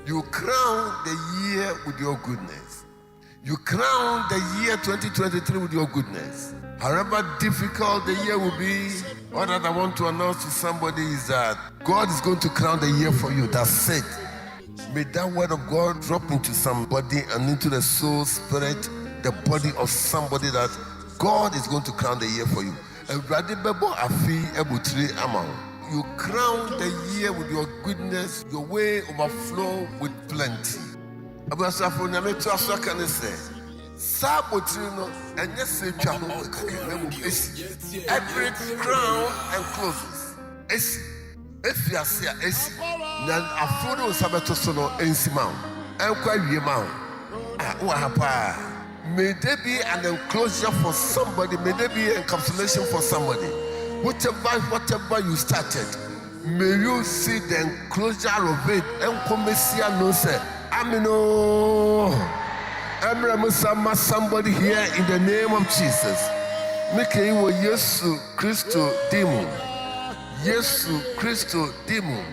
You crown the year with your goodness. You crown the year 2023 with your goodness. However difficult the year will be, all that I want to announce to somebody is that God is going to crown the year for you. That's it. May that word of God drop into somebody and into the soul, spirit, the body of somebody, that God is going to crown the year for you. You crown the year with your goodness, your way overflow with plenty. Every crown and closes. If you are here, then a photo of Sabato Sono in Simon, and quite your mouth. May there be an enclosure for somebody. May there be encapsulation for somebody. Whatever you started, may you see the enclosure of it. Somebody here in the name of Jesus. Make you Yesu Christo demon. Yesu Christo demon.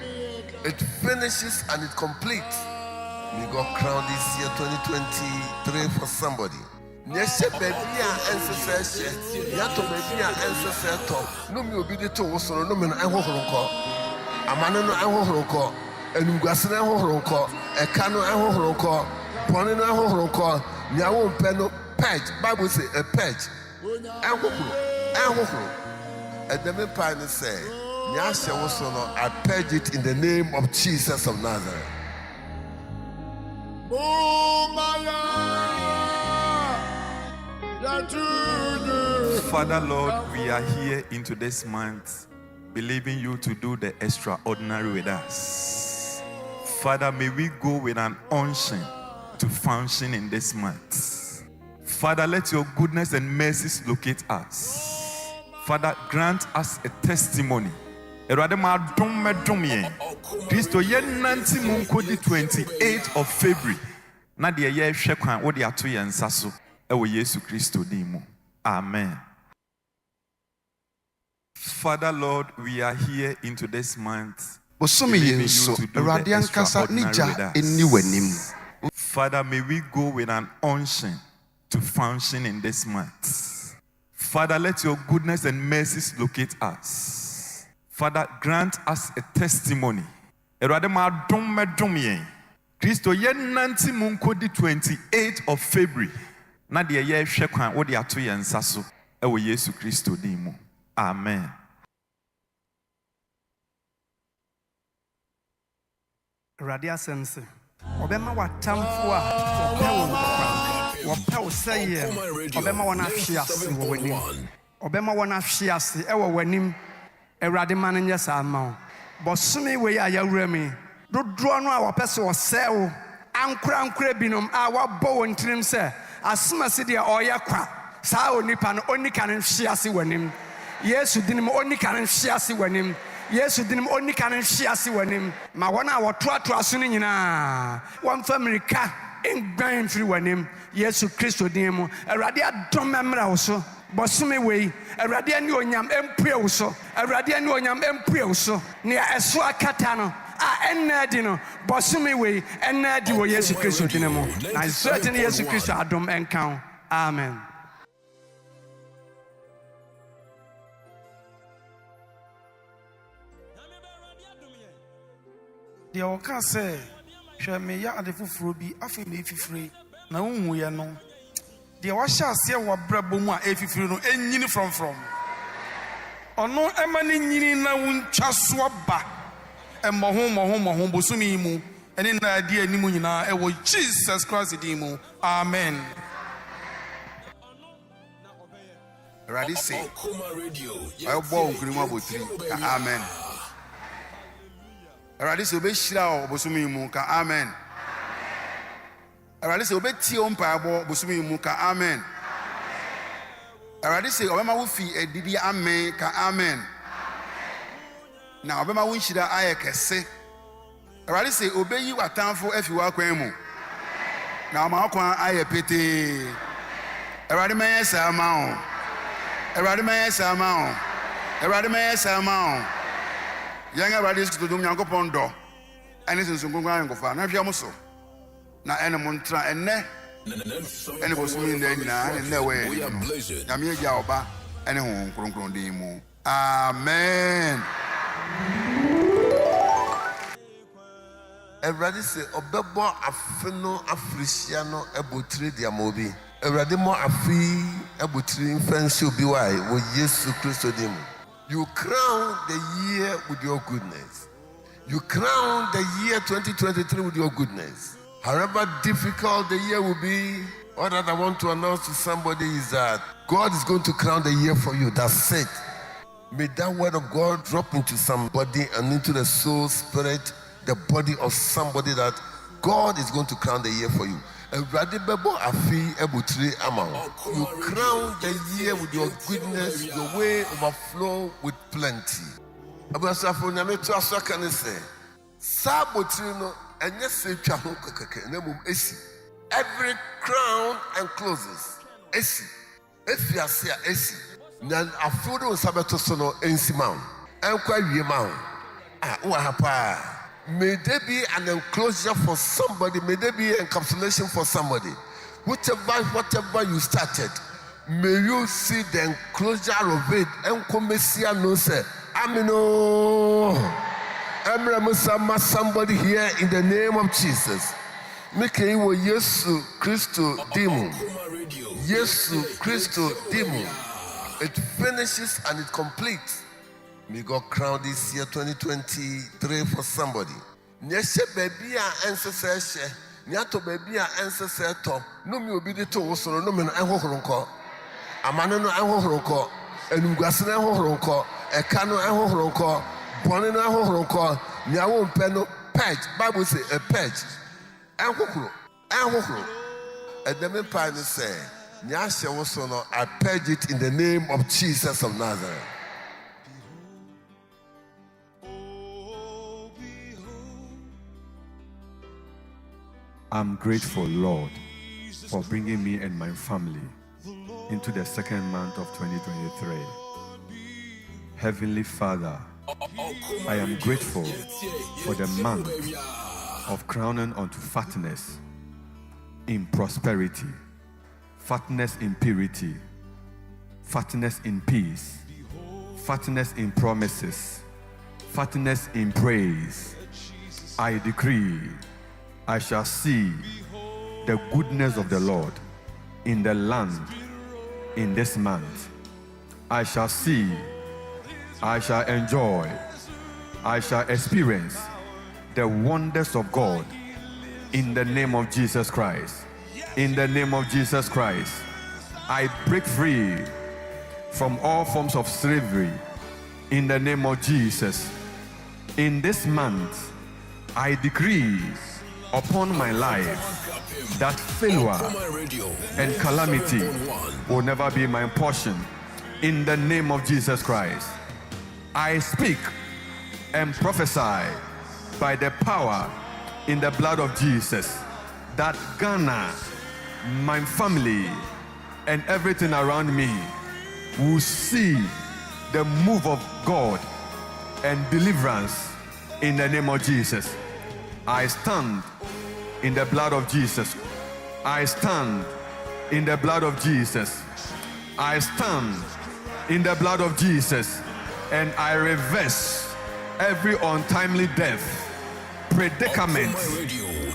It finishes and it completes. May God crown this year 2023 for somebody. Nyeshe baby ancestor, yato baby ancestor to. No me obidi to woso no me no enhohoronko. Amane no enhohoronko. Enugwase no enhohoronko. Eka no enhohoronko. Pone no enhohoronko. Nyawo mpe no purge. Bible say a purge. Enhohoro. Edeme pa ni say, nyashe woso no I purge it in the name of Jesus of Nazareth. Father Lord, we are here into this month believing you to do the extraordinary with us. Father, may we go with an unction to function in this month. Father, let your goodness and mercies locate us. Father, grant us a testimony. Christo yen nanti munkodi 28th of February. Na de ye hwe kwan wo de ato yen saso e wo Yesu Christo din mu. Amen. Father Lord, we are here into this month. Father, may we go with an unction to function in this month. Father, let your goodness and mercies locate us. Father, grant us a testimony. Christo yen nanti munkodi 28th of February. Na de ye hwe kwan wo de ato yen saso e wo Yesu Christo din mu. Amen. Radia sense. Obema watamfo a wopewo seye. Obema wana hwiase wo wanim. Obema wana hwiase e wo wanim. Erade man nye sa ma. Bosumi we ya yawura mi. Dodro no a wopese wo sewo. Ankura binom a wabɔ won tirim se asema se de oya kwa. Saa onipa no onika no hwiase wanim. Yesu dinim onika no hwiase wanim. Yesu dinim onika no hwiase wanim. Ma wona a wotoato aso no nyina. Won familika engban firi wanim. Yesu Kristo din mu. Erade adom memra wo so. Bosumi we Erade ani onyam empue wo so. Erade ani onyam empue wo so. Ne eso akata no enadi no bosumi we enadi wo Yesu Kristo din mu. Na certainly Yesu Kristo adom enkan. Amen. The oka say, "Shall me ya ade fufuro bi afi me fifire na unhu ye no." The washa ase wa brabo mu a efifire no enyini from. Ono emani nyini na wuntwa so ba. Emoho bosumi mu. Ene na ade animu nyina e wo Jesus Christ din mu. Amen. Radi say, I bo nkurimu abotiri. Amen. Radi say obeshira o bosumi mu ka amen. Radi say obeti o mpa abo bosumi mu ka amen. Radi say obema wo fi edidi amen ka amen. Na obema wo nshira aye kese. Radi say obeyi watamfo afi wa kwan mu. Na ma kwan aye pete. Radi men sa ma o. Radi men sa ma o. Radi men sa ma o. Yanga Radis to do Yankopon do. And it's in Sungunga and Gofa. Now, Yamuso. Now, Enamontra and Ne. And it was me in the end, and no way. Yamia Yauba, and home, Kron Demo. Amen. Everybody say, Obebo Afeno Africiano Ebutri Diamobi. Everybody more Afi Ebutri Fancy Biwai with Jesus Christo Demo. You crown the year with your goodness. You crown the year 2023 with your goodness. However difficult the year will be, what I want to announce to somebody is that God is going to crown the year for you. That's it. May that word of God drop into somebody and into the soul, spirit, the body of somebody that God is going to crown the year for you. Awurade bɛbɔ afi abotire ama wo. You crown the year with your goodness, your way overflow with plenty. Abasafo nyame to aso aka ne sɛ saa abotire no ɛnyɛ sɛ twa ho kɛkɛkɛ na mmom esi. Every crown and closes esi. Efi ase a esi. Na afi do nsa bɛto so no ensi ma wo. Ɛnkɔ awie ma wo. Uwa hapa. May there be an enclosure for somebody. May there be encapsulation for somebody. Whatever you started, may you see the enclosure of it. Enkomesia no say, Amino. Emremusama, somebody here in the name of Jesus. Make iwo Yesu Christo demon. Yesu Christo demon. It finishes and it completes. May God crown this year 2023 for somebody. Nyeshe baby a ancestor, nyato baby a ancestor to, no me obi de to wosoro no me no enhohoronko. Amano no enhohoronko, enugwase no enhohoronko, eka no enhohoronko, bone no enhohoronko, nyawo mpe no purge. Bible say a purge. Enhohoro. Edeme pa ni say, nyashe woso no I purge it in the name of Jesus of Nazareth. I'm grateful, Lord, for bringing me and my family into the second month of 2023. Heavenly Father, I am grateful for the month of crowning unto fatness in prosperity, fatness in purity, fatness in peace, fatness in promises, fatness in praise. I decree I shall see the goodness of the Lord in the land in this month. I shall see, I shall enjoy, I shall experience the wonders of God in the name of Jesus Christ. In the name of Jesus Christ, I break free from all forms of slavery in the name of Jesus. In this month, I decree upon my life that failure and calamity will never be my portion in the name of Jesus Christ. I speak and prophesy by the power in the blood of Jesus that Ghana, my family, and everything around me will see the move of God and deliverance in the name of Jesus. I stand in the blood of Jesus. I stand in the blood of Jesus. I stand in the blood of Jesus, and I reverse every untimely death, predicament,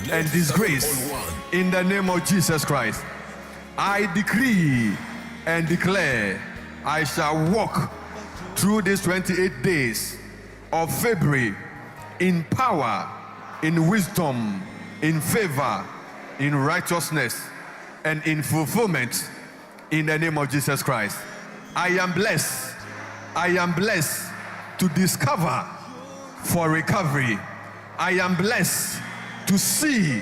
and disgrace in the name of Jesus Christ. I decree and declare I shall walk through these 28 days of February in power, in wisdom, in favor, in righteousness, and in fulfillment in the name of Jesus Christ. I am blessed. I am blessed to discover for recovery. I am blessed to see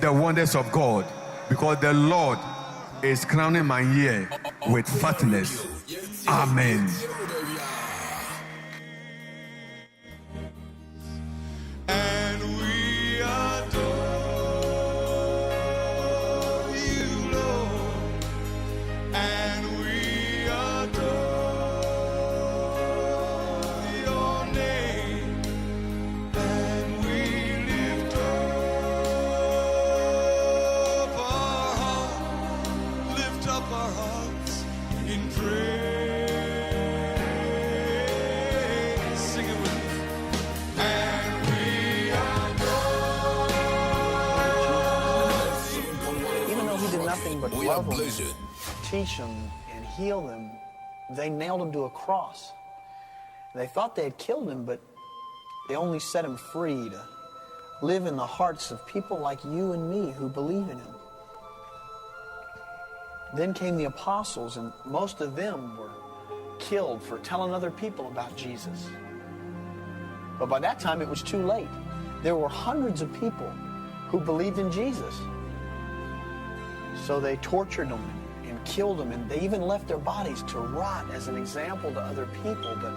the wonders of God, because the Lord is crowning my year with fatness. Amen. Love them, teach them, and heal them. They nailed him to a cross. They thought they had killed him, but they only set him free to live in the hearts of people like you and me who believe in him. Then came the apostles, and most of them were killed for telling other people about Jesus. But by that time, it was too late. There were hundreds of people who believed in Jesus. So they tortured them and killed them, and they even left their bodies to rot as an example to other people. But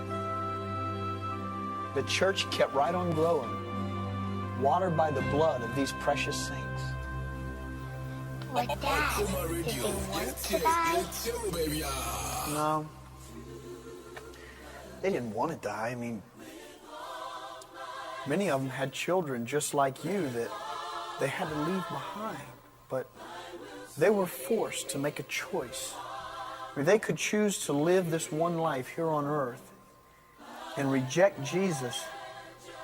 the church kept right on growing, watered by the blood of these precious saints. But Dad, did they want to die? No. They didn't want to die. I mean, many of them had children just like you that they had to leave behind. But they were forced to make a choice. I mean, they could choose to live this one life here on earth and reject Jesus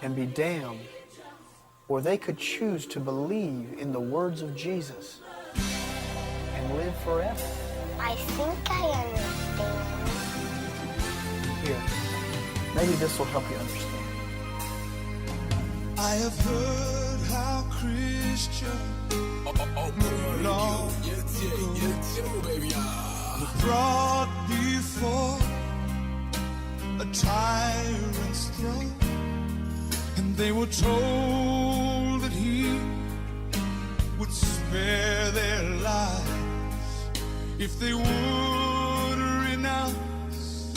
and be damned, or they could choose to believe in the words of Jesus and live forever. I think I understand. Here, maybe this will help you understand. I have heard how Christians long were brought before a tyrant's throne, and they were told that he would spare their lives if they would renounce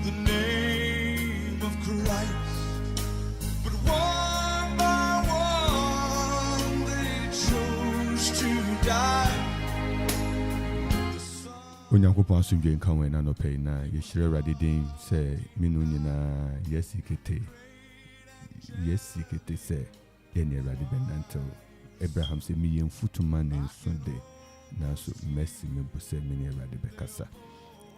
the name of Christ. But one by one they chose to die. Onyankopɔn asomdwe nka wɔn na no pay na yɛhyerɛ Awurade din sɛ menu nyinaa yɛsikete sɛ yɛne Awurade bɛnantew. Abraham sɛ meyɛ mfutuma ne nso de nanso mercy mebo sɛ mene Awurade bɛkasa.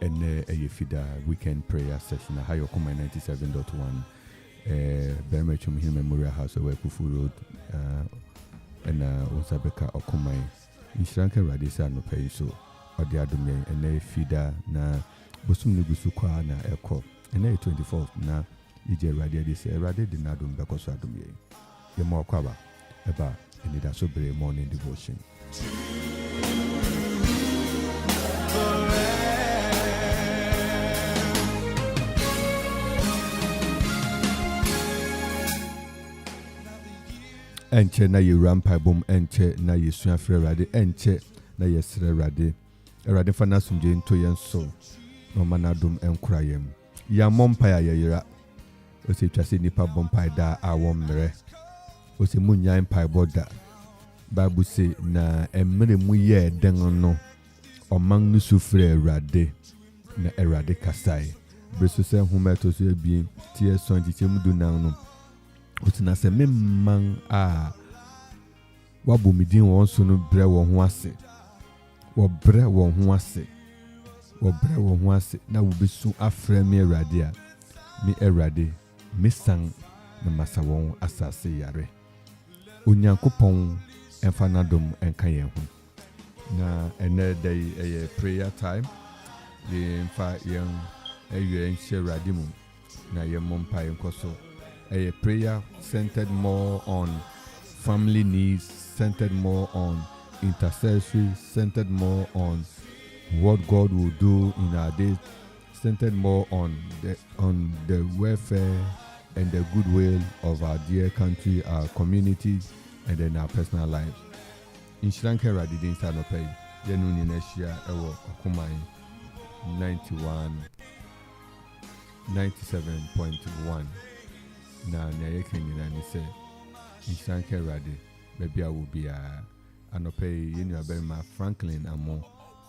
Ɛnɛ ɛyɛ fida weekend prayer session na ha yɛ Ɔkoma 97.1 Barima Twumhene Memorial House wɔ Akuffo Road ɛna wɔnsa bɛka Ɔkoma nhyira nka Awurade sɛ anɔpa yi so ɔde adom yɛn ɛnɛ fida na bosom no gu so kwa na ɛkɔ ɛnɛ 24th na yɛgye Awurade ade sɛ Awurade de n'adom bɛkɔ so adom yɛn yɛma ɔkɔ aba ɛba Anidaso Bere morning devotion. Enche na ye rampa bom enche na ye suafre Awurade enche na ye sere Awurade fa na sumje nto yen so no manadom enkura yem ya mompa ya yera o se twase nipa bompa da awon mere o se munyan pai boda Bible say na emre mu ye den no oman no sufre Awurade na Awurade kasai breso se humeto so ebien tie son di chemu do nan no utina se memman a wabomidin won so no bre wo ho ase wo bre wo ho ase na wo besu afra me Awurade a me Awurade mesan na masa won asase yare Onyankopɔn emfa nadom enka yen ho na ene day a prayer time ye emfa yen ewe enhye Awurade mu na ye mompa enkoso a prayer centered more on family needs, centered more on intercessory, centered more on what God will do in our days, centered more on the welfare and the goodwill of our dear country, our communities, and then our personal lives. In Sri Lanka, Radidin Sanopai, Yenuni Neshia, Ewo Okumai 97.1. Na nyayeke nyina ni se Inshanke Rade baby I will be anope yenu Barima Franklin Amo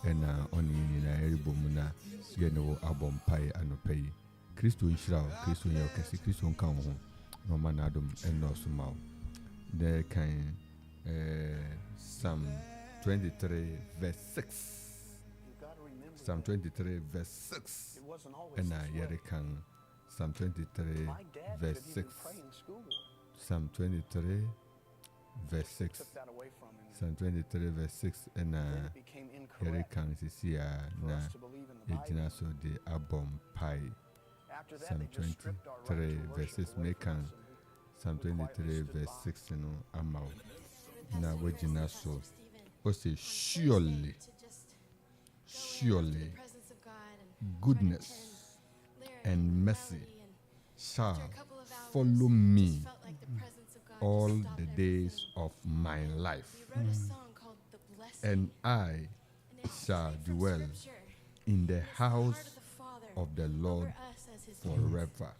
ena oni nyina eribo mu na yenu abom pai anope Kristo nhyira Kristo nyɛ okesi Kristo nka ho no manadom eno sumau de kan Psalm 23 verse 6 Psalm 23 verse 6 ena yere kan Psalm 23 verse 6. Psalm 23 verse 6. Psalm 23 verse 6 and here comes here na Anidaso de Abom Pai. Psalm 23 verse 6 make Psalm 23 verse 6 no amau. Na Anidaso o say surely goodness and mercy shall follow me all the days of my life. and I shall dwell in the house of the Lord forever.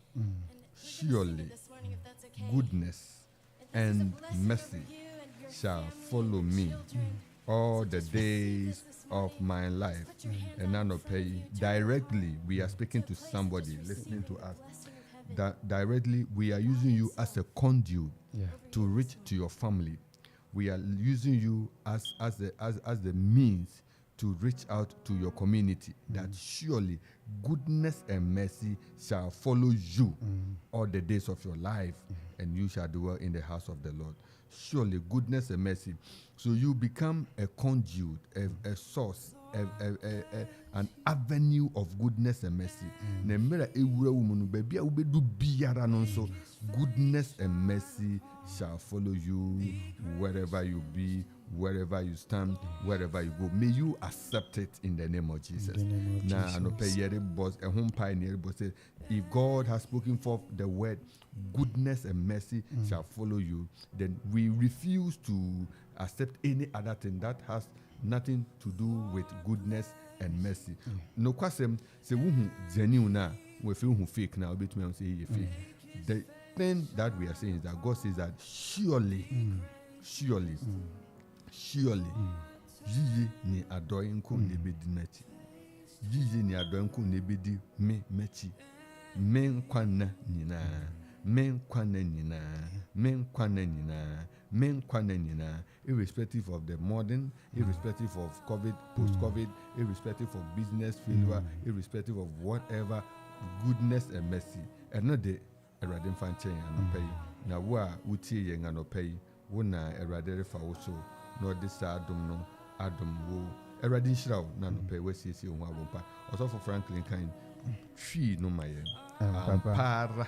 Surely goodness and mercy shall follow me all the days of my life. And now directly we are speaking to somebody listening to us. That directly we are using you as a conduit to reach to your family. We are using you as the means to reach out to your community. That surely goodness and mercy shall follow you all the days of your life, and you shall dwell in the house of the Lord. Surely goodness and mercy. So you become a conduit, a source, an avenue of goodness and mercy. Goodness and mercy shall follow you wherever you be, wherever you stand, wherever you go. May you accept it in the name of Jesus. If God has spoken forth the word, goodness and mercy shall follow you, then we refuse to accept any other thing that has nothing to do with goodness and mercy. No question, say genuine now, we feel fake now, but we say fake. The thing that we are saying is that God says that surely, yiyi ni adoyin ko nebedi mechi. Yiyi ni adoyin ko nebedi me mechi. Men kwana nina. Irrespective of the modern, irrespective of COVID, post-COVID, irrespective of business failure, irrespective of whatever, goodness and mercy. And not the Eradim Fanchen and pay. Now, wa uti yang and pay, wona Eradere Fawso, nor this Adam wo. Eradin Shroud, none pay, where see you one wompa. Also for Franklin kind, she no my para.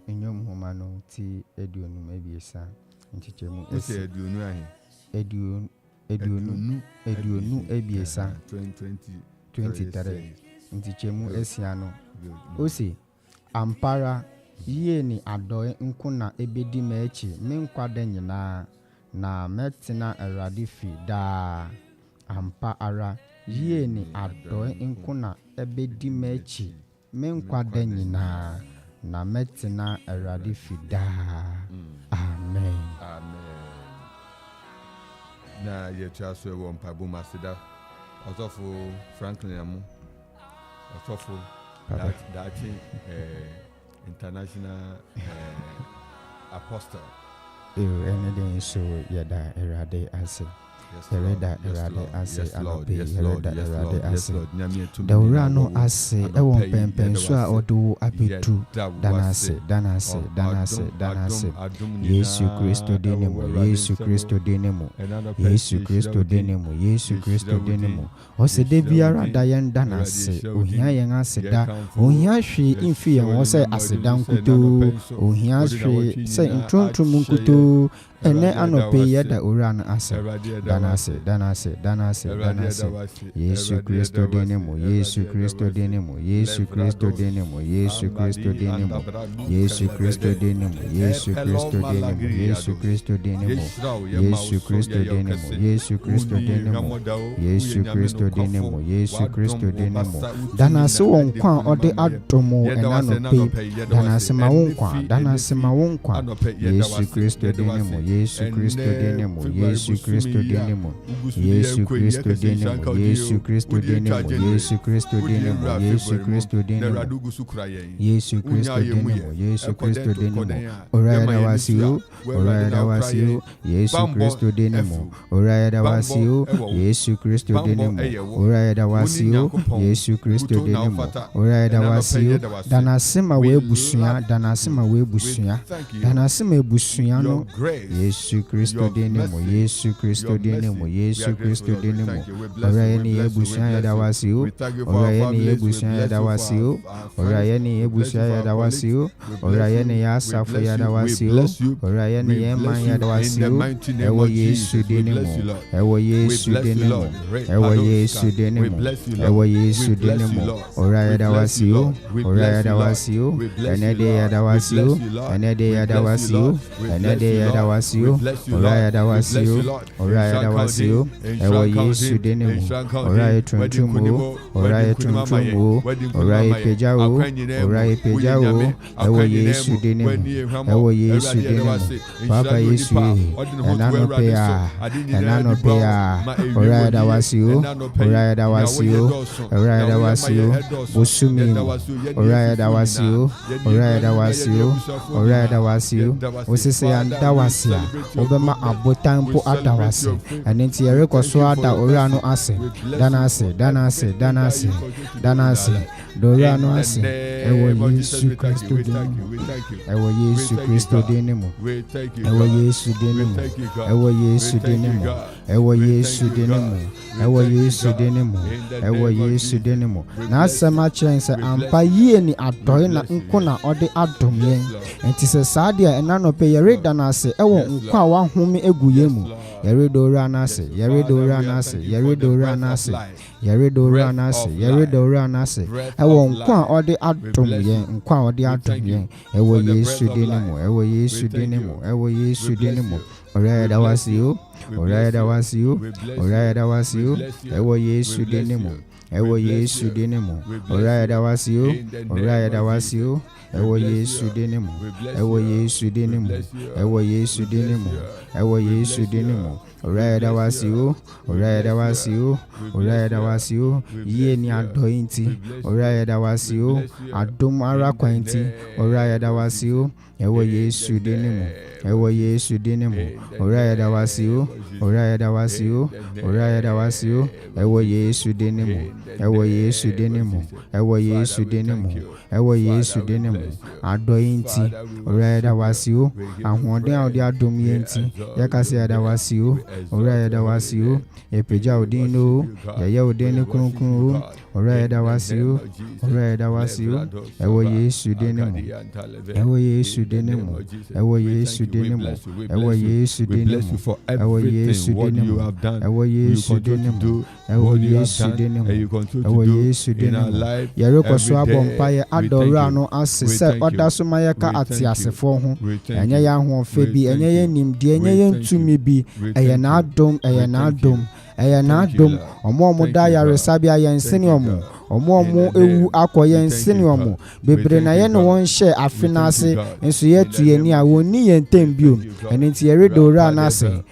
In your momano, tea, Edunu, maybe a son. Ntichemu ese Edunu ebiesa 2023 ntichemu esiano osi ampara yie ni adoe nkuna ebedi mechi menkwade nyina na metina erade fi da ampa ara yie ni adoe nkuna ebedi mechi menkwade nyina na metina erade fi da. Amen. Na yetu so won pabu masida osofo Franklin amu osofo that international apostle anything so yada erade ase erada erade ase anope erada erade ase dawrano ase ewon pempen so a odo apetu danase Yesu Kristo denemo Yesu Kristo denemo Yesu Kristo denemo Yesu Kristo denemo ose de biara da yen danase ohia yen aseda ohia hwe imfi yen wo se aseda nkuto ohia hwe se ntrontrom nkuto ene anope yeda orano ase danase Yesu Kristo denemo Yesu Kristo denemo Yesu Kristo denemo Yesu Kristo denemo Yesu Kristo denemo Yesu Kristo denemo Yesu Kristo denemo Yesu Kristo denemo Yesu Kristo denemo Yesu Kristo denemo Yesu Kristo denemo danase won kwa ode adomo enanope danase ma won kwa Yesu Kristo denemo Yesu Kristo denemo Yesu Kristo denemo Yesu Kristo denemo Yesu Kristo denemo Yesu Kristo denemo Yesu Kristo denemo Yesu Kristo denemo Yesu Kristo denemo oraya da wasio Yesu Kristo denemo oraya da wasio Yesu Kristo denemo oraya da wasio Yesu Kristo denemo oraya da wasio danasema we busua no Yesu Kristo denemo Yesu Kristo denemo Yesu Kristo denemo oraya ni ebusia ya dawasio oraya ni ebusia ya dawasio oraya ni ebusia ya dawasio oraya ni asafu ya dawasio oraya ni ema ya dawasio ewo Yesu denemo ewo Yesu denemo ewo Yesu denemo ewo Yesu denemo oraya dawasio enede ya dawasio enede ya dawasio enede ya dawasio Dawasio, Oraya Dawasio, Oraya Dawasio, Ewa Yesu Denemu, Oraya Tuntumu, Oraya Tuntumu, Oraya Pejao, Oraya Pejao, Ewa Yesu Denemu, Ewa Yesu Denemu, Papa Yesu, Enano Pea, Enano Pea, Oraya Dawasio, Oraya Dawasio, Oraya Dawasio, Busumi, Oraya Dawasio, Oraya Dawasio, Oraya Dawasio, Osisi and Dawasia, Obama Abotampo Adawasi, and Inti Erekoswa da Orano Ase, Danase, Dorano Ase, Ewo Yesu Christo Denemo, Ewo Yesu Christo Denemo, Ewo Yesu Denemo, Ewo Yesu Denemo, Ewo Yesu Denemo, Ewo Yesu Denemo, Ewo Yesu Denemo. Na asema chense ampa yie ni adoye na nkona ode adom yen. Enti se sadia enanope yere danase ewo nkwa wa home egu yemu. Yere dora nase, yere dora nase, yere dora nase, yere dora nase, yere dora nase. Ewo nkwa ode adom yen, nkwa ode adom yen. Ewo Yesu Denemo, Ewo Yesu Denemo, Ewo Yesu Denemo. Oraya Dawasio, Oraya Dawasio, Oraya Dawasio, Ewo Yesu Denemo, Ewo Yesu Denemo, Oraya Dawasio, Oraya Dawasio, Ewo Yesu Denemo, Ewo Yesu Denemo, Ewo Yesu Denemo, Ewo Yesu Denemo. Oraya Dawasio, Oraya Dawasio, Oraya Dawasio, ye ni adointi, Oraya Dawasio, adom ara kwanti, Oraya Dawasio, Ewo Yesu Denemo, Ewo Yesu Denemo, Oraya Dawasio, Oraya Dawasio, Oraya Dawasio, Ewo Yesu Denemo, Ewo Yesu Denemo, Ewo Yesu Denemo, Ewo Yesu Denemo, adointi, Oraya Dawasio, ahwode odi adom yenti, yakase Dawasio, Oraya Dawasio, epeja odino, yaya odene kunkun, Oraya Dawasio, Oraya Dawasio, Ewo Yesu Denemo, Ewo Yesu Denemo, Ewo Yesu Denemo, Ewo Yesu Denemo, Ewo Yesu Denemo, Ewo Yesu Denemo, Ewo Yesu Denemo, Ewo Yesu Denemo. Yereko so abompa ye adora no asese odasoma ye ka atiasefo ho. Enye ya ho fe bi, enye ye nimdi, enye ye ntumi bi, eye na adom, eye na adom. Eye na adom, omo da yaresabi ayense omo. Omo ewu akoye nsini omo bebre na ye no won hye afinase enso ye tuyeni a woni ye ntem bio enenti yere dora nase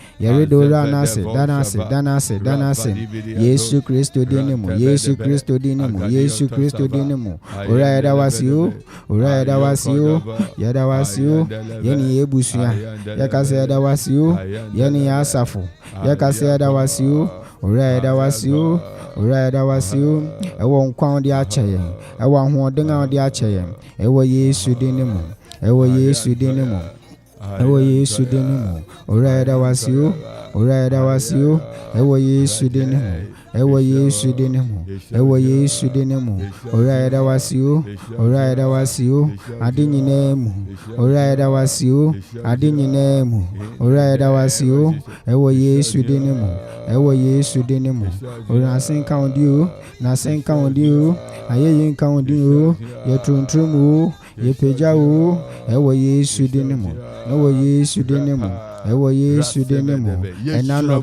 danase Yesu Kristo dinemo, Yesu Kristo dinemo, Yesu Kristo dinemo. Oraya Dawasio, Oraya Dawasio, Yadawasio, yeni yebusuya yakase Yadawasio, yeni asafo yakase Yadawasio, Oraya Dawasio, Oraya Dawasio, ewo nkwa odi achaye, ewo ahoden a odi achaye, ewo Yesu dinemo, ewo Yesu dinemo, ewo Yesu dinemo. Oraya Dawasio, Oraya Dawasio, ewo Yesu dinemo, ewo Yesu dinemo, ewo Yesu dinemo. Oraya Dawasio, Oraya Dawasio, adinyinemu, Oraya Dawasio, adinyinemu, Oraya Dawasio, ewo Yesu dinemo, ewo Yesu dinemo. Ora senka ondio, na senka ondio, ayeye nka ondio, ye truntrumu, ye pejao, ewo Yesu dinemo, ewo Yesu dinemo, ewo Yesu dinemo. Enano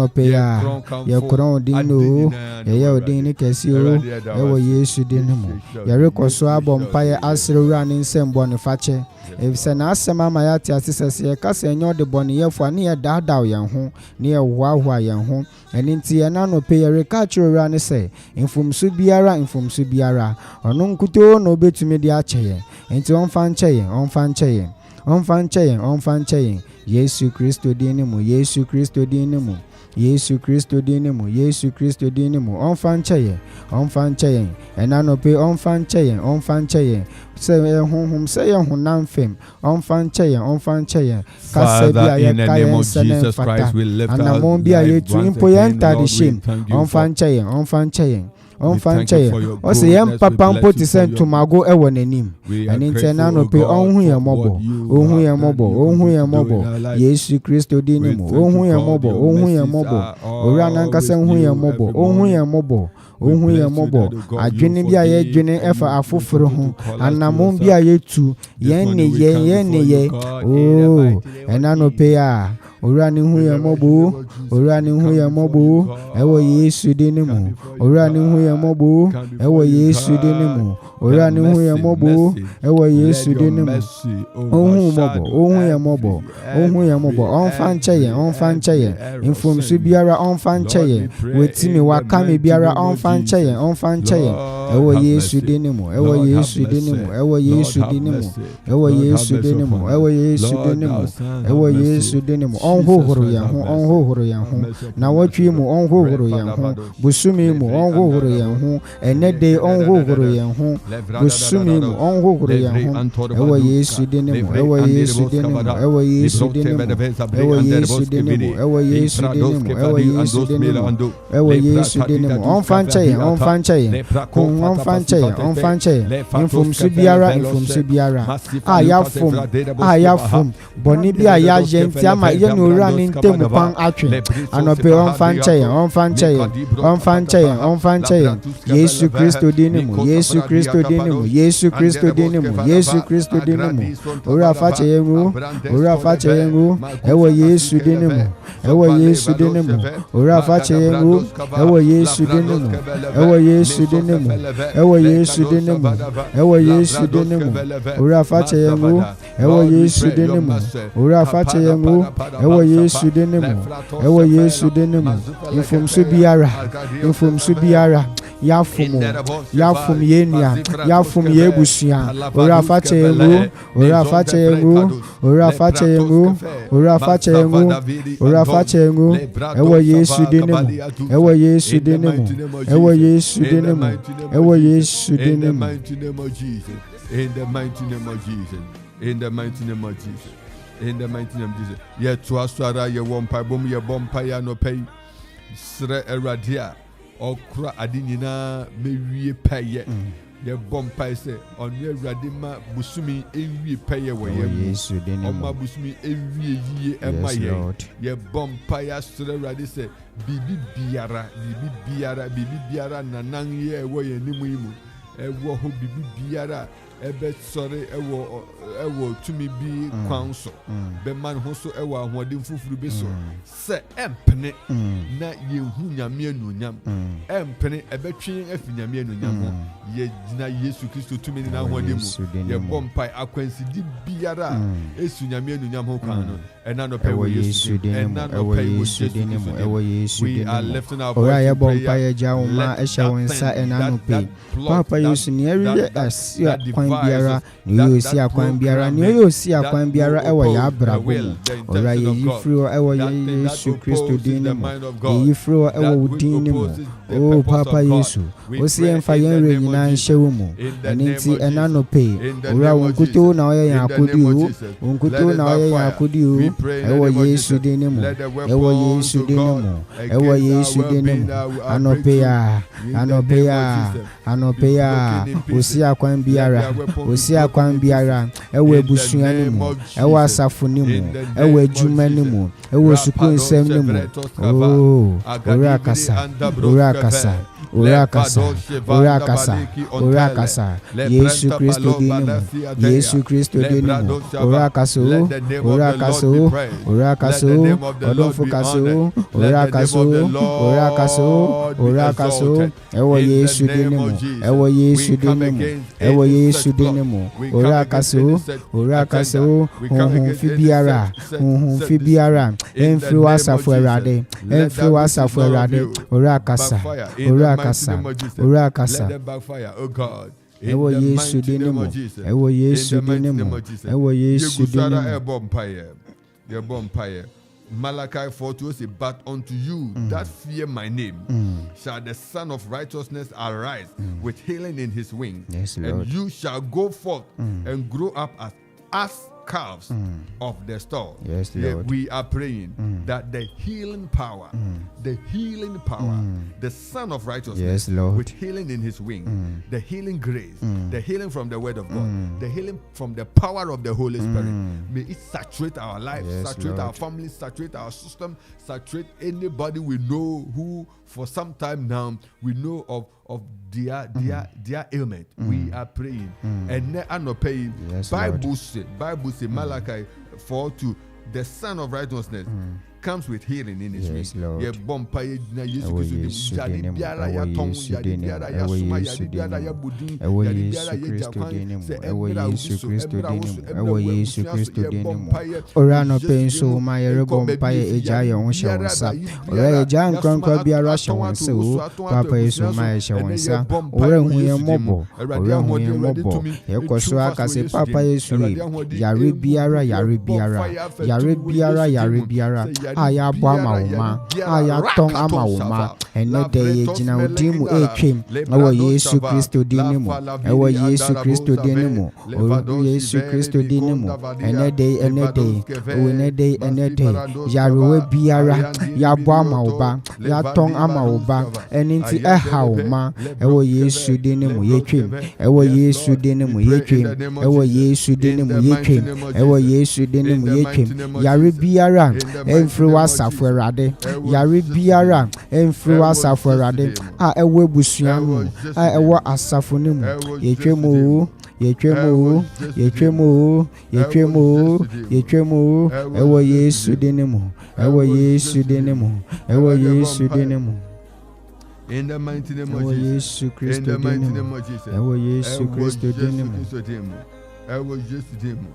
peya, ye kron dino, ye odini kesio, ewo Yesu dinemo. Yereko so abompa ye asre running sembo ne fache. If sana asema ma ya ti asese ye kasa enyo de boni ye fo ne ye dada ye ho ne ye hwa ye ho eni nti ye na no pe ye reka chiro ne se infumsu biara ono nkuto no betumi de ache ye enti onfa nche ye Yesu Kristo dinemo, Yesu Kristo dinemo, Yesu Kristo dinemo, Yesu Kristo dinemo. Onfa nche ye enano pe onfa nche ye se honhom se ye honam fem onfa nche ye Father, in the name of Jesus Christ, we lift our life once again, Lord. Ose yem papa mpoti se ntumago ewo nanim eninte na no pe onhu ye mobo Yesu Kristo dinemo, onhu ye mobo ora nankasa onhu ye mobo ohu ye mobo adwene bi a ye dwene efa afoforo ho anamon bi a ye tu yen ne ye oh enanope a owura ne hu ye mobo owura ne hu ye mobo ewo Yesu dini mu owura ne hu ye mobo ewo Yesu dini mu owura ne hu ye mobo ewo Yesu dini mu ohun ye mobo onfa nche ye infomsu biara onfa nche ye wetimi wakame biara onfa nche ye ewo Yesu dini mu ewo Yesu dini mu ewo Yesu dini mu ewo Yesu dini mu ewo Yesu dini mu ewo Yesu dini mu onhohoro ya ho na watwi mu onhohoro ya ho busumi mu onhohoro ya ho enede onhohoro ya ho busumi mu onhohoro ya ho ewo Yesu dini mu ewo Yesu dini mu ewo Yesu dini mu ewo Yesu dini mu ewo Yesu dini mu ewo Yesu dini mu ewo Yesu dini mu onfa nche ye onfa nche ye infomsu biara ayafom boni bi ayaje nti ama ye no ura ni ntemu pan atwe anope onfa nche ye Yesu Kristo dini mu Yesu Kristo dini mu Yesu Kristo dini mu Yesu Kristo dini mu ura fache yengu ewo Yesu dini mu ewo Yesu dini mu ura fache yengu ewo Yesu dini mu ewo Yesu dini mu ewo Yesu dini mu ewo Yesu dini mu ura fache yengu ewo Yesu dini mu ura fache yengu ewo Yesu dini mu ewo Yesu dini mu infomsu biara yafum yenua yafum yebusia ora fache yengu ewo Yesu dini mu ewo Yesu dini mu ewo Yesu dini mu ewo Yesu dini mu in the mighty name of Jesus in the mighty name of Jesus in the mighty name of Jesus ye to aswara ye wompa bom ye bompa ya no pay sre eradia okra ade nyina mewie paye ye bompa se on ye erade ma busumi ewie paye wo ye oma busumi ewie yie ema ye bompa ya sre erade se bibi biara nanan ye wo ye nimu imu ewo ho bibi biara ebe sorry ewo tumi bi kwanso be man ho so ewo ahoden fufuru bi so se empene na yehu nyame anunyam empene ebe twen afi nyame anunyam ho ye gina Yesu Kristo tumi na ahoden mu ye bompai akwansi di biara esu nyame anunyam ho kwan no ena no pe wo Yesu ena no pe wo Yesu we are lifting our voice ora bompai jawo ma ehya wonsa ena no pe papa Yesu ni eri asia biara ni yo si akwan biara ewo ya brabo ora ye yifro ewo Yesu Kristo dini mu ye yifro ewo dini mu oh papa Yesu o si enfa yen re nyina nhyewu mu enti enanope ora wonkuto na oye yan akodi o wonkuto na oye yan akodi o ewo Yesu dini mu ewo Yesu dini mu ewo Yesu dini mu anope ya o si akwan biara ewo ebusuan ni mu ewo asafo ni mu ewo adwuma ni mu ewo sukuu nsem ni mu oh ora kasa Yesu Kristo dini mu ora kasa odonfo kasa ewo Yesu dini mu ewo Yesu dini mu ora kasa honhom biara enfri wasafo erade ora kasa ewo Yesu dini mu Malachi 4:2 say, but unto you that fear my name shall the Son of Righteousness arise with healing in his wing, and you shall go forth and grow up as calves of the stall. Yes, Lord. We are praying that the healing power, the Son of Righteousness, yes, Lord, with healing in his wing, the healing grace, the healing from the word of God, the healing from the power of the Holy Spirit, may it saturate our lives, yes, saturate Lord. our families, saturate our system, saturate anybody we know who for some time now we know of their ailment. We are praying. And not paying. Yes, Bible say Malachi 4:2, the Son of Righteousness comes with healing in his yes, wing. Lord. Ye bompa ye na Yesu Ewo Kristo Yesu yadi dinemu, biara ya ewo tong, Yesu yadi dinemu, biara ya ewo suma, Yesu yadi biara ya dinemu, budin, ewo yadi Yesu biara ye Kristo jakwan, dinemu, se ewo emra Yesu ubiso, Kristo emra dinemu, usu, ewo emra Yesu ubusuaso, Kristo ye dinemu. bompa ye, Ora no Yesu pain so dinemu, ma yere enko bompa ye bebi eja ye yadi won hye biara wonsa. ba, yi Ora biara, eja ya nkronkro suma biara hye aton wonsa ato, o. aton ato Papa Yesu ebusuaso, ma ye hye ene ye wonsa. bompa Ora ye hu ye Yesu dinemu, mobo. Erade Ora hu ahode, ye Erade mobo. tumi, Ye koso etrufa aka so se Yesu Papa dinemu, Yesu Erade ye. ahode, Yare emu biara, ye yare bɔ biara. fire fɛ Yare tumi wɔ biara, Yesu yare dinemu. biara. Sɛ yare A ya bo ama biara, wo yare ma. biara, A ya tong rakato ama wo ma. sava, Ene de ye lavretos gyina odimu melegidara, etwem. Ewo lebrado Yesu sava, Kristo dinemu. lafalaviri Ewo Yesu andarabo Kristo save, dinemu. levados Yesu ivere Kristo dinemu. mikonda vadia, Ene de levados keve, ene de masivarandos yarewe kava, biara ayandiri ya bo ama wo birioto, ba ya levadi tong ama wo vadus ba kava, ene nti ɛha wo ma ayandeleve, ɛwɔ lebros Yesu keve, dinemu lebros yɛtwem keve. ɛwɔ Yes, Yesu Lord, dinemu we pray in yɛtwem the name of ɛwɔ Jesus. Yesu In dinemu the mighty yɛtwem name of ɛwɔ Jesus. Yesu In dinemu the mighty yɛtwem name of yare Jesus. biara In the mighty ɛmfiri name of w'asafo Jesus. Awurade Ɛwɔ yare Jesus biara name. ɛmfiri Ɛwɔ w'asafo Jesus Awurade name. a ɛwɔ abusua no mu Ɛwɔ Jesus a ɛwɔ name. asafo no mu Ɛwɔ yɛtwem Jesus o name. yɛtwem o Ɛwɔ Jesus yɛtwem name. o yɛtwem o Ɛwɔ Jesus name. yɛtwem o Ɛwɔ ɛwɔ Jesus Yesu name. dinemu ɛwɔ Ɛwɔ Yesu Jesus name. dinemu ɛwɔ Ɛwɔ Yesu vampire. dinemu In the mighty name of ɛwɔ Jesus. Yesu In Kristo the mighty dinemu name of Jesus. ɛwɔ Yesu Ɛwɔ Kristo Jesus dinemu Kristo dinemu. Ɛwɔ Jesus dinemu.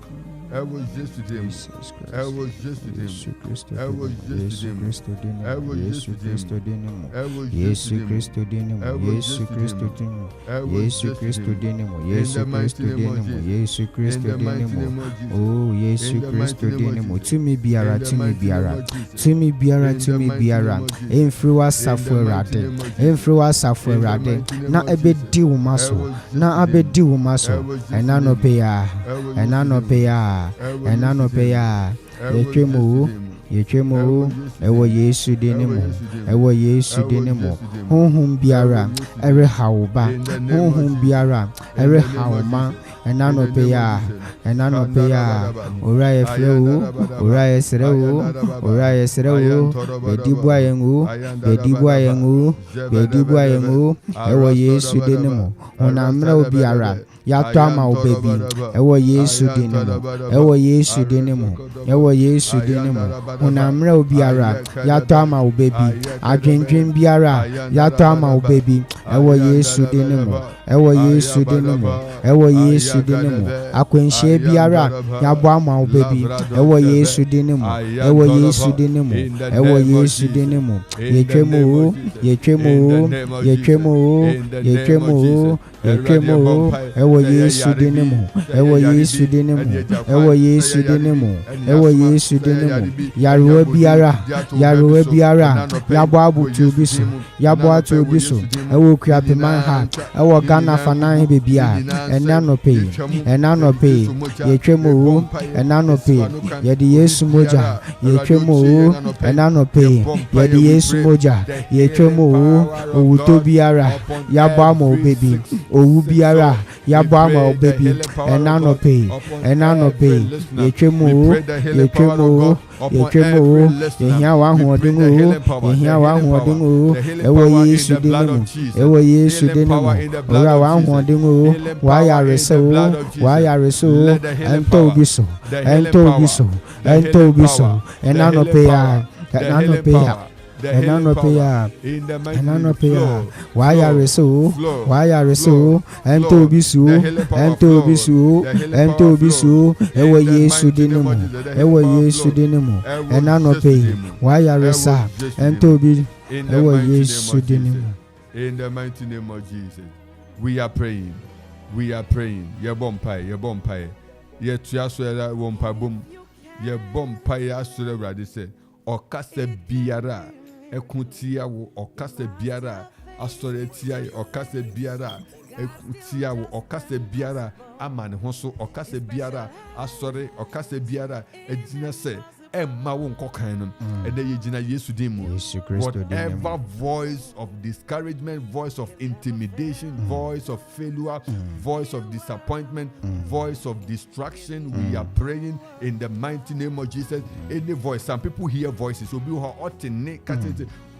Ɛwɔ Jesus dinemu. Jesus Christ. Ɛwɔ Jesus Yesu dinemu. Kristo Ɛwɔ dinemu Jesus Yesu dinemu. Kristo dinemu Ɛwɔ Yesu Jesus Kristo dinemu. dinemu Ɛwɔ Yesu Jesus Kristo dinemu Ɛwɔ Yesu Jesus Kristo dinemu. dinemu Ɛwɔ Yesu Jesus Kristo dinemu In Yesu the mighty Kristo name of dinemu Jesus. Yesu In Kristo the mighty dinemu name of Jesus. Oh Yesu In the Kristo mighty name of dinemu Jesus. tumi biara In the tumi mighty name biara of Jesus. tumi biara In the tumi mighty biara name of Jesus. emfiri w'asafo In the mighty Awurade name of Jesus. emfiri w'asafo In the Awurade mighty name na of ɛbɛdi Jesus. wo ma so Ɛwɔ na Jesus abɛdi wo ma so Ɛwɔ Jesus ɛna name. nɔpɛ ya Ɛwɔ ɛna Jesus nɔpɛ ya Ɛwɔ ɛna Jesus nɔpɛ ya Ɛwɔ yɛtwem o Jesus name. yɛtwem Ɛwɔ o Jesus ɛwɔ name. Yesu dinemu Ɛwɔ Yesu name. ɛwɔ Yesu Ɛwɔ dinemu Yesu name. honhom biara Ɛwɔ Yesu name. ɛreha wo ba In the name of honhom Jesus. biara In the ɛreha name wo of ma Jesus. ɛna In the nɔpɛ name ya of Jesus. ɛna nɔpɛ ya Kandarabadaba. owura yɛfrɛ wo Ayandarabadaba. owura yɛsrɛ wo Ayandarababa. owura yɛsrɛ wo Ayantorobadaba. bɛdi bua yɛn o bɛdi bua yɛn o bɛdi bua yɛn o ɛwɔ Yesu dinemu honammerɛ biara yɛatɔ ama wo ba bi ɛwɔ Yesu dinemu ɛwɔ Yesu dinemu ɛwɔ Yesu dinemu honammerɛ biara yɛatɔ ama wo ba bi adwendwen biara yɛatɔ ama wo ba bi ɛwɔ Yesu dinemu ɛwɔ Yesu dinemu ɛwɔ Yesu dinemu akwanhyia biara yɛabɔ ama wo ba bi ɛwɔ Yesu dinemu ɛwɔ Yesu dinemu ɛwɔ Yesu dinemu yɛtwem o yɛtwem o yɛtwem o yɛtwem o yɛtwem o ɛwɔ Yesu dinemu ɛwɔ Yesu dinemu ɛwɔ Yesu dinemu ɛwɔ Yesu dinemu yarewa biara yɛabɔ aboto bi so yɛabɔ ato bi so ɛwɔ Akuapem ha ɛwɔ Ghana fanan beebi a ɛna nɔpɛ yɛtwem o ɛna nɔpɛ yɛde Yesu mogya yɛtwem o ɛna nɔpɛ yɛde Yesu mogya yɛtwem o owuto biara yɛabɔ ama wo baby owu biara yɛabɔ ama wo baby ɛna nɔpɛ yɛtwem o yɛtwem o yɛhia w'ahoɔden o yɛhia w'ahoɔden o ɛwɔ Yesu dinemu ɛwɔ Yesu dinemu owura w'ahoɔden o w'ayaresa o ɛntɔ obi so ɛna nɔpɛ ya w'ayaresa o ɛntɔ obi so ɛwɔ Yesu dinemu ɛna nɔpɛ w'ayaresa ɛntɔ obi ɛwɔ Yesu dinemu. In the mighty name of Jesus, we are praying. Ye bompai. Ye tuaswela wompa bum. Ye bompai asure radise. Okase biara. Ekutia wo okase biara. Asore tia okase biara. tia wo okase biara ama ne ho so okase biara asore okase biara ejina se emma wo nkokan no ene yegina Yesu din mu whatever voice of discouragement, voice of intimidation, voice of failure, voice of disappointment, voice of distraction, we are praying in the mighty name of Jesus. Any voice, some people hear voices, so be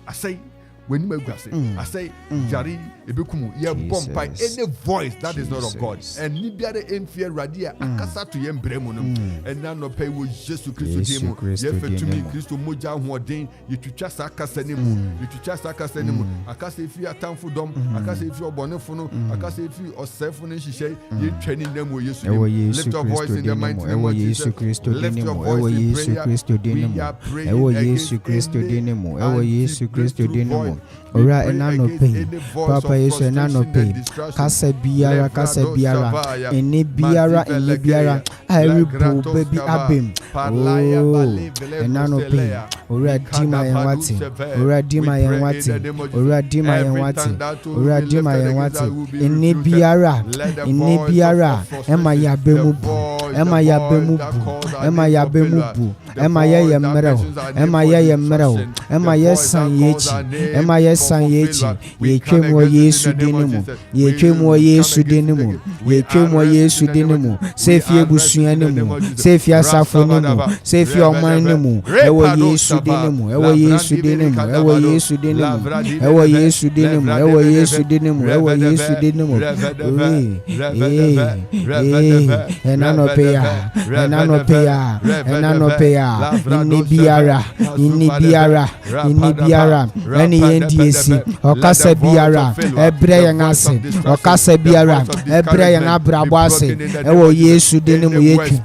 I say when you I say Jari Ebikumu ye bompai any voice that is not of God and nibiare enfie radia akasa to yem bremunum and now no pay with Jesus Christ demo ye fe to me Christ moja hoden ye twitwa sakasa nemu ye twitwa sakasa nemu akasa ifi atamfo dom akasa ifi obonefo no akasa ifi osefo no hihye ye twani nemu Yesu lift your voice in the mighty name of Jesus lift your voice in prayer we are praying ewo Yesu Christo dinemu ewo Yesu Christo dinemu ora enano pay papa Yesu enano pay kasa biara eni biara aribu baby abim enano pay ora dima yenwati eni biara ema yabemubu ema yesan yechi ema yesan yechi yetwemo Yesu dinemu Yesu dinemu sefie busuanemu sefie asafonemu sefie omanemu ewo Yesu dinemu enano peya inni biara eni yendiesi okasa biara ebre yan ase okasa biara ebre yan abrabo ase ewo Yesu dinemu yetwem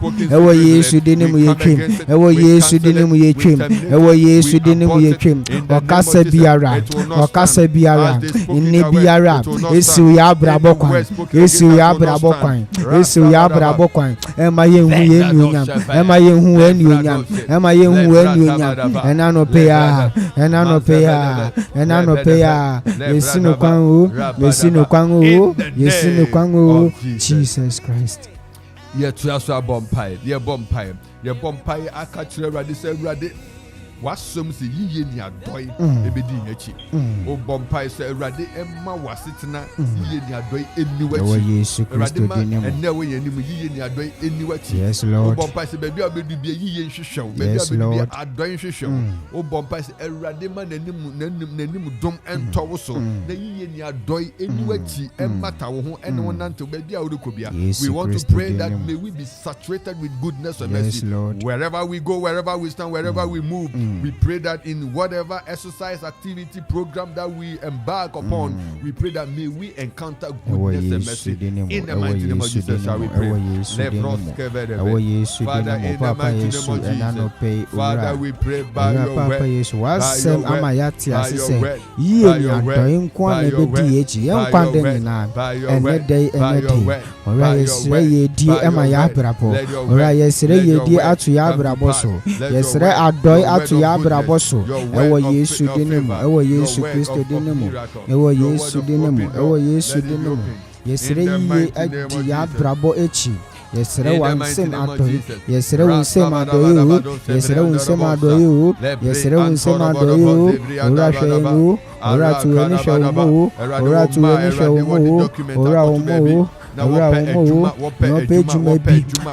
okasa biara inni biara esi ya abrabo kwan ema yenhu enuonyam enano peya yesino kwangu Jesus Christ ye to aso abompai akachire rade se rade wasom se yiye ni adoi ebedi nyachi o bompai se rade emma wasetena yiye ni adoi eniwachi Yesu Christ dinemu enne we yanim yiye ni adoi eniwachi yes Lord o bompai se bebi abedu bia yiye nhwehwew bebi abedu bia adoi nhwehwew o bompai se rade ma nanim dom entowo so na yiye ni adoi eniwachi emmata wo ho ene wonante bebi a wodekobia we want to pray that may we be saturated with goodness and mercy wherever we go, wherever we stand, wherever we move. We pray that in whatever exercise, activity, program that we embark upon, we pray that may we encounter goodness and mercy. In the mighty name of Jesus, shall we pray? Father, in the mighty name of Jesus, Father, we pray by your word, by your Abraboso, ewo Yesu dinemu, ewo Yesu Christo dinemu, ewo Yesu dinemu, yesre ye adi ya brabo echi, yesre wansem adoyi, yesre wansem adoyi, ora shemu, ora tuweni shemu, ora omo,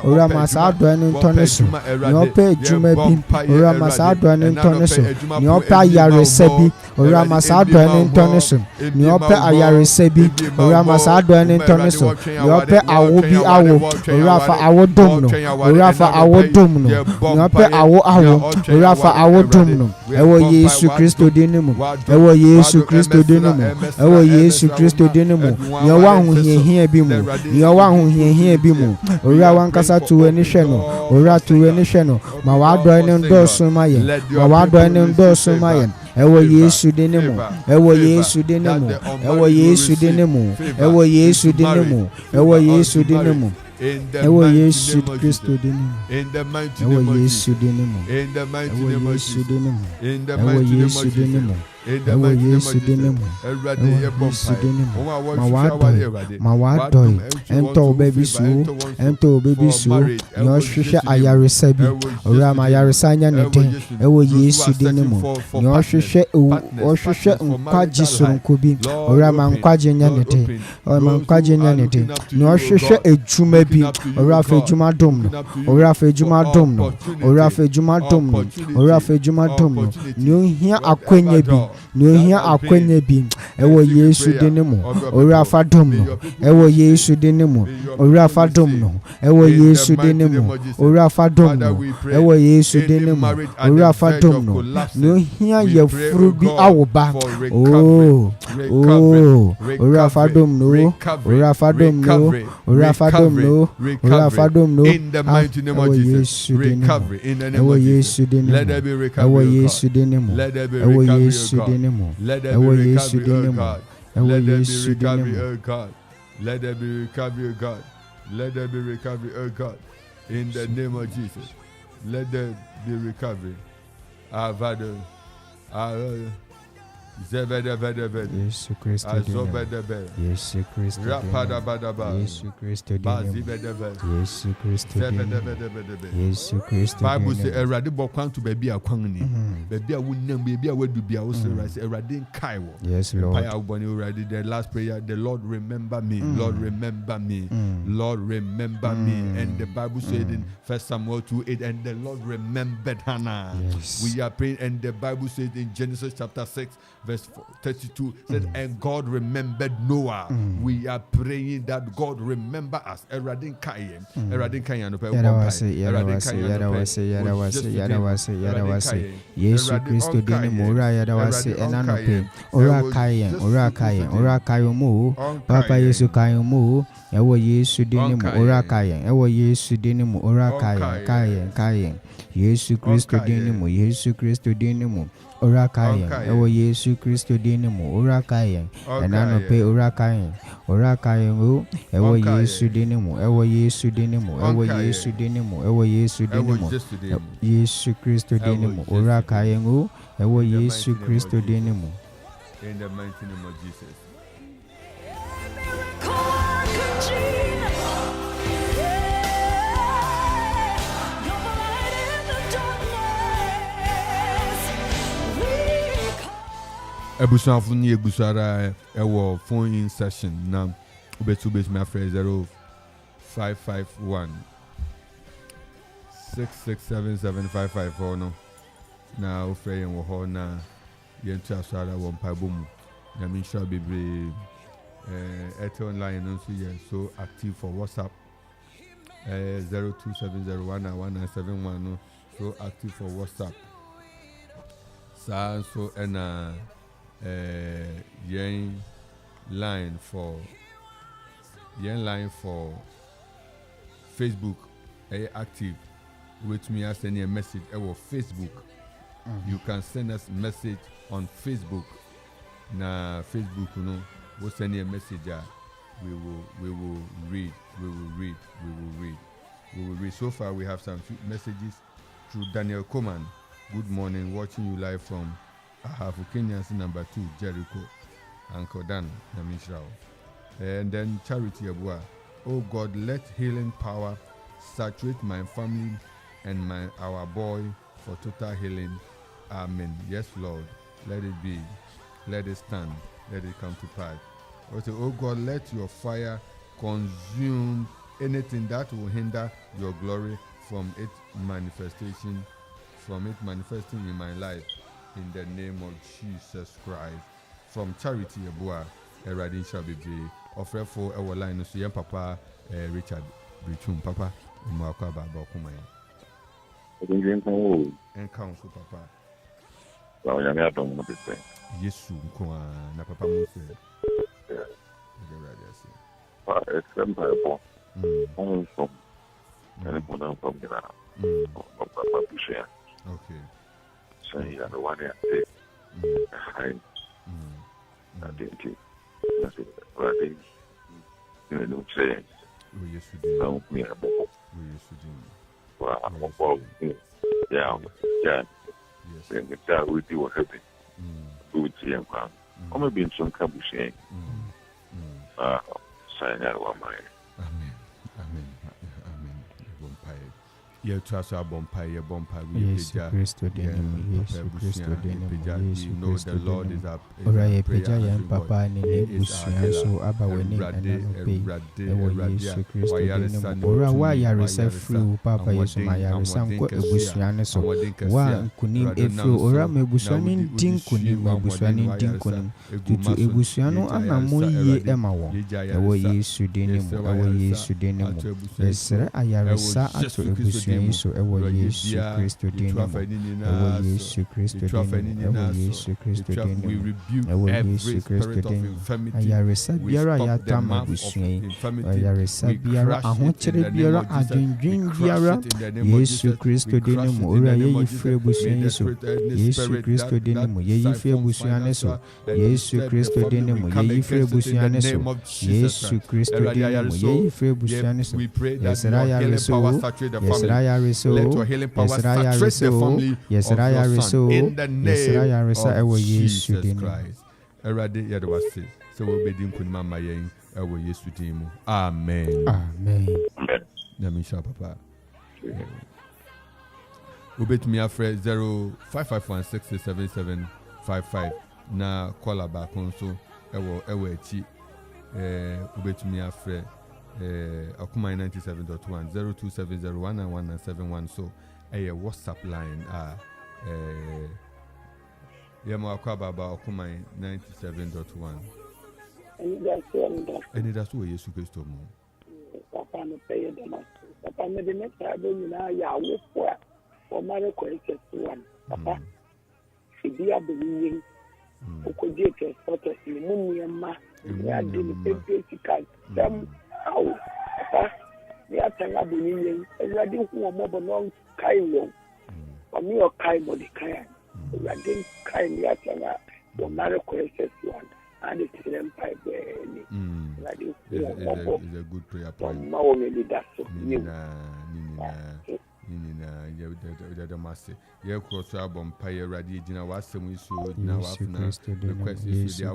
ora masado ni ntoneso nyope jumebi ora masado ni ntoneso nyope ayaresebi ora masado ni ntoneso nyope ayaresebi ora masado ni ntoneso nyope awobi awo ora fa awodumno nyope awo ora fa awodumno ewo Yesu Christo dinemu nyowa hu hie bi mu nyowa hu hie bi mu ora wankasa tuwe ni hwe no ma wado ni ndoso maye ewo Yesu dinemu In the Ewo mighty Yesu name of Kristo Jesus. dinimu. In the mighty Ewo name of Yesu Jesus. dinimu. In the mighty Ewo name of Yesu Jesus. dinimu. In the Ewo mighty name of Yesu Jesus. dinimu. In the Ewo mighty name of Yesu Jesus. dinimu. Everybody, Ewo ye Yesu bompai. dinimu. Oma wa Ma shusha wa wadoi. everybody. Ma wadoi. Ento baby su. Ento baby su. Nyo hwehwe ayaresa bi. Ora ma ayaresa nya ne den. Ewo Yesu dinimu. Nyo hwehwe ohwehwe nkwaji soronko bi. Ora ma nkwaji nya ne den. Ora ma nkwaji nya ne den. Nyo hwehwe ejuma bi. Ora fa ejuma dom no. Ora fa ejuma dom no. Ora fa ejuma dom no. Ora fa ejuma dom no. Nyo hia akwanya bi. Nyo hia akwanya bi. Ewo Yesu dinimu. Ora fa dom no. Ewo Yesu dinimu. Ora fa dom no. Ewo Yesu dinimu. Ora fa dom no. Ewo Yesu dinimu. Ora fa dom no. Nyo hia ye furu bi awoba. Oh. Oh. Ora fa dom no. Ora fa dom no. Ora fa dom no. Ora fa dom no. In the mighty name of Jesus. Recovery in the name of Jesus. Let there be recovery, Ewo oh Yesu God. dinimu. Let there be Ewo recovery, Yesu oh God. dinimu. Let there Ewo be Yesu recovery, oh dinimu. God. Ewo Let there be Yesu recovery, dinimu. oh God. Let there be recovery, oh God. Let there be recovery, oh God. In the name of Jesus. Let there be recovery. Avado. Zebedebedebed. Yesu Kristo dinimu. Azobedebed. Yesu Kristo Rapadabadaba. dinimu. Yesu Kristo dinimu. Bazibedebed. Yesu Kristo dinimu. Zebedebedebed. Yesu Kristo Bible say dinimu. Erade bo kwan to baby akwan ni. Baby a wonam baby a wadu bia wo say Erade nkai wo. Yes, Lord. Empire uboni already the last prayer the Lord remember me. Lord remember me. Lord remember me. And the Bible said in 1 Samuel 2:8 and the Lord remembered Hannah. Yes. We are praying and the Bible said in Genesis chapter 6 verse 32 said and God remembered Noah. We are praying that God remember us. Erade nkai Erade nkai no pe Yadawase. Yesu Kristo dinimu. Ora yadawase enanope. Ora kayen mu. Papa Yesu kayen mu. Ewo Yesu dinimu. Ora kayen. Ewo Yesu dinimu. Ora kayen. Yesu Kristo dinimu. Yesu Kristo dinimu. Ora kayen. Ewo Yesu Kristo dinimu. Ora kayen. Enanope ora kayen. Ora kayen mu. Ewo Yesu dinimu. Ewo Yesu dinimu. Ewo Yesu dinimu. Ewo Yesu dinimu. Yesu Kristo dinimu. Ora kayen mu. Ewo Yesu Kristo dinimu. in the mighty name of Jesus. Ebusuafo ni ebusara ewo phone in session na ubetu me afre 0551 667755 no na ofre yen wo ho na yen tu asara wo mpabo mu na me sure bebre online no so active for WhatsApp 0270191971 no so active for WhatsApp so and yen line for Facebook active with me send a message our Facebook. You can send us message on Facebook. Na Facebook we'll send you a message we will read. So far we have some messages through Daniel Coman. Good morning, watching you live from Ahafo Kenyans number 2 Jericho, Uncle Dan Namishrao. And then Charity Abua. Oh God, let healing power saturate my family and our boy for total healing. Amen. Yes, Lord. Let it be. Let it stand. Let it come to pass. Also, oh God, let your fire consume anything that will hinder your glory from its manifesting in my life. In the name of Jesus Christ. From Charity Abua, Eradin shall be offer for our line so young Papa Richard Brichum Papa Mwaka Baba Kumaya. And counsel Papa. Yesu Mkwa na Papa Mose. Okay. So you are the one that I didn't nothing. You know, say Now we are both. Well, I'm about yeah. Then the guy will do what happens. Do it here, man. I'm going to be in some cabuching. Sign out of my. Amen. You trust our bonfire, Yes, Christo denemo, yes, Christo denemo, yes, Christo denemo. Ora ye peja yan papa ni ne busuan so aba wani anano pe. Ewo Yesu Christo denemo. Ora wa yaresa free papa Yesu ma yaresa nko ebusuan so. Wa nkunim efro ora me busuan din kunim me busuan din kunim. Tutu ebusuan no anamo ye ema wo. Ewo Yesu denemo. Esra ayaresa ato ebusuan so ewo Yesu Christo denemo. Ewo Yesu Christo denemo. Ewo Yesu Christo denemo. Ewo Yesu Christo denemo. Ayaresa biara yatama busuan. Ayaresa biara ahokyere biara adwendwen biara Yesu Christo denemo. Ora ye yifre busuan so. Yesu Christo denemo. Ye yifre busuan so. Yesu Christo denemo. Ye yifre busuan so. Yesu Christo denemo. Ye yifre busuan so. Yesra yareso. Let your healing power saturate the family of your son. In the name of Jesus Christ. Erade yadawasi. So we'll be doing kunimama yen. Ewo Yesu dimu. Amen. Namisha papa. Ubetumi afre 0551607755 na call back onso ewo echi ubetumi afre Akuma 97.1 0270191971 so a WhatsApp line Yama Akaba Akuma 97.1 Anidaso Yesu Christo mo Papa no pay the master Papa me the next album na ya wo for o mare ko one Papa Sibia be Okoje transporters ni muniyama ya dini physical them how Papa ya tanga bunyin everybody who o mo no kai wo o mi o kai body kai everybody kai ya tanga o mare ko one and it's them pipe ni is a good prayer point. The master. You cross our bumpire radi jina wasem so na wafna request is the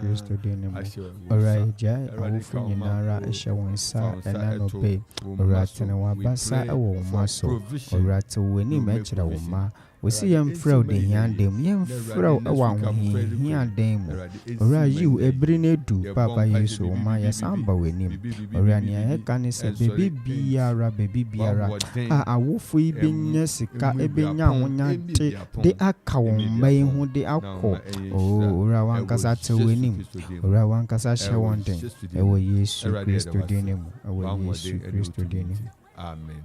Christo denemo. Alright, ja awufu nyinara ehye wonsa ena no pe. Alright na wabasa ewo maso. Alright weni mechira wo ma. We see yam fraud de hiandem yam fraud awa hiandem. Alright you ebrine du papa Yesu ma ya samba wenim. Alright ni e kan se baby biara awufu ibinya sika ebenya honya te de aka wonman hu de akọ ora wankasa te wenim ora wankasa hye wonten ewo Yesu Christo denemu ewo Yesu Christo denemu. Amen.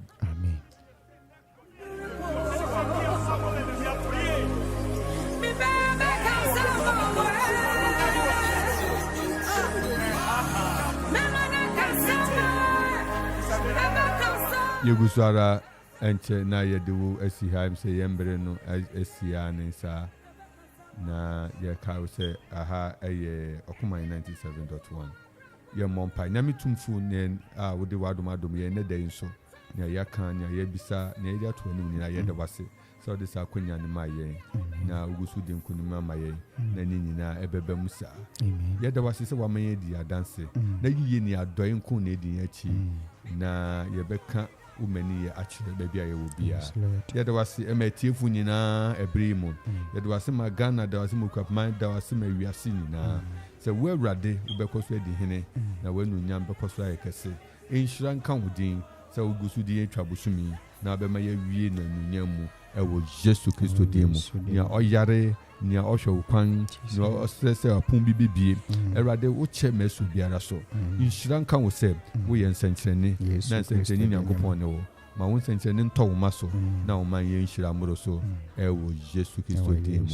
Yegusara enche na yedewu esiha mse yembre no esia nsa na ye kawo se aha eye Akuma 97.1 ye mompa na mitumfu ne wode wadomadom ye ne den so na ya kan na ye bisa na ye ato anim na ye de wase so this akonya ne ma ye na ugusu de nkunima ma ye na ni nyina ebebe musa ye de wase se wa ma ye di adanse na yiye ni adoy nkun na di achi na ye beka umeni ya achire baby aye wo bia ye de wase emetiefu nyina ebrimo ye de wase magana de wase mukapman de wase mawiase nyina se we wrade ubekoso edi hene na wenu nyam bekoso aye kese insuran kan wudin se ugusu di etwabosumi na be ma ye wie na nunyamu ewo Yesu Christo demu nya oyare nya ohwe kwan nya osese apun bibibie erade wo che mesu biara so insuran kan wo se wo ye nsenkyerene na nsenkyerene nyankopon ne wo ma wo nsenkyerene nto wo maso na wo man ye inshira moro so ewo Yesu Christo demu.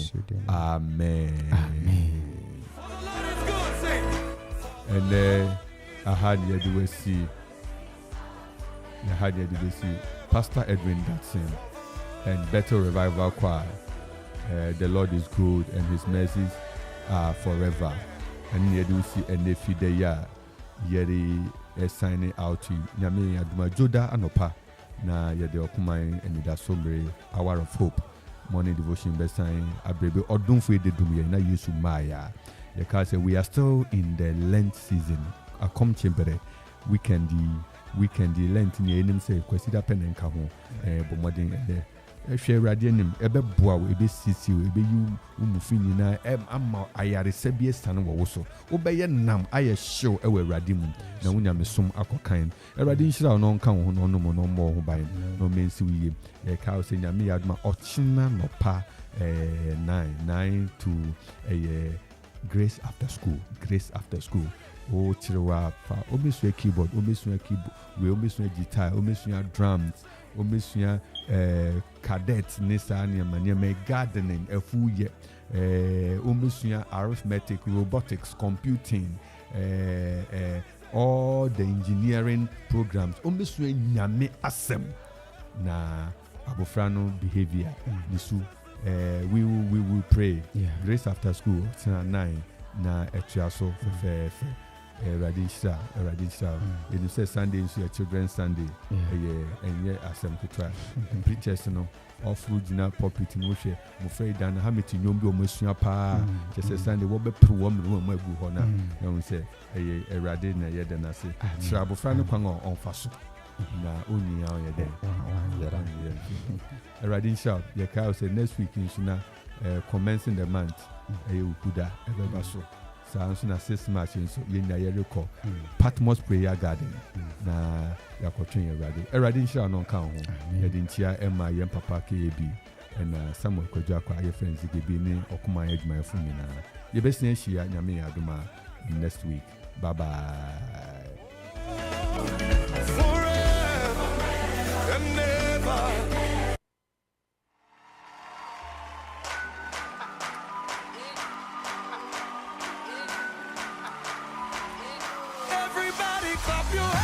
Amen. And I had you see Pastor Edwin Datson and Better Revival Choir. The Lord is good and his mercies are forever. And you do see and if you there yeri signing out to Nyame Aduma Joda Anopa na yede okuman Anidaso Bere Hour of Hope morning devotion be sign abrebe odunfo ededum ye na Yesu maya. Ye ka say we are still in the Lent season. Akom chembere weekend Lent ni enim say kwasida penenka ho bomodin ehwe awurade anim ebeboa wo ebesisi wo ebeyi umufi nyina amma ayare sabie stane wo so wobeye nam aye hyew ewe awurade mu na wonya mesom akokan awurade nhyira no nka wo no no no mo ho ban no mensi wiye ye ka o se nyame yaduma ochina no pa 9 to grace after school o chirewa pa omesu keyboard we omesu guitar omesu drums omesu cadet nisa niema gardening efuye omesu arithmetic robotics computing all the engineering programs omesu nyame asem na abofrano behavior nisu we will pray grace after school 9 na etuaso fefe Radisha. It says Sunday is your children's Sunday. And yet, as I'm to try. Preachers, off road in our pulpit in Moshe, Mufray Dan, Hamilton, Yombo, Monsieur Pa, just a Sunday, what be pro woman, my buhona. And we say, a radina yet, and I say, Trabo Frano Pango on Faso. Na only now, you're there. A radin shout, your cow said next week in Shuna, commencing the month, a Ukuda, a Basso. Sansuna 6 March so yenya yereko Patmos Prayer Garden na yakotwen Erade nhyira no kan ho yedintia Emma yem papa KB and Samuel Kwadwo akwa aye friends gibi ni okuma adwuma fu nyina yebesia hia nyame aduma next week bye bye Forever and never. Everybody clap your hands.